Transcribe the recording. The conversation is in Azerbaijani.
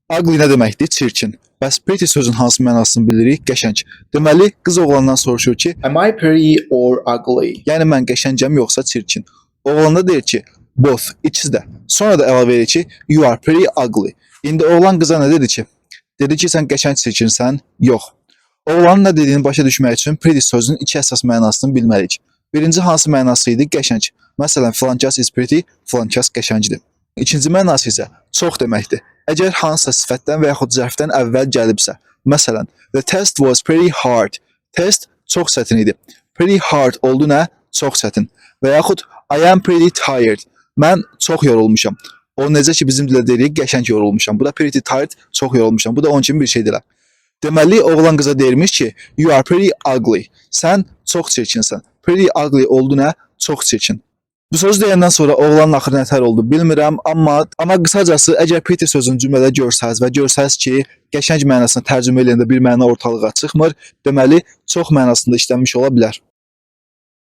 Ugly nə deməkdir? Çirkin. Bəs pretty sözün hansı mənasını bilirik? Qəşəng. Deməli, qız oğlandan soruşur ki, Am I pretty or ugly? yəni mən qəşəngəm yoxsa çirkin? Oğlan da deyir ki, both, ikisi də. Sonra da əlavə edir ki, you are pretty ugly. İndi oğlan qıza nə dedi ki? Dedi ki, sən qəşəng çirkinsən? Yox. Oğlanın nə dediyini başa düşmək üçün pretty sözünün iki əsas mənasını bilməliyik. Birinci hansı mənası idi? Qəşəng. Məsələn, filankəs is pretty, filankəs qəşəngdir. İkinci mənası isə çox deməkdir. Əgər hansısa sifətdən və yaxud zərfdən əvvəl gəlibsə, məsələn, the test was pretty hard. Test çox çətin idi. Pretty hard oldu nə? Çox çətin. Və yaxud I am pretty tired. Mən çox yorulmuşam. O necə ki bizim dilə deyirik, qəşəng yorulmuşam. Bu da pretty tired, çox yorulmuşam. Bu da onun kimi bir şeydir. Deməli, oğlan qıza deyirmiş ki, you are pretty ugly. Sən çox çirkinsən. Pretty ugly oldu nə? Çox çirkin. Bu sözü deyəndən sonra oğlanın axırı nətər oldu bilmirəm, amma qısacası əgər pretty sözünü cümlədə görsəz və görsəz ki, qəşəng mənasını tərcümə edəndə bir məna ortalığa çıxmır, deməli çox mənasında işlənmiş ola bilər.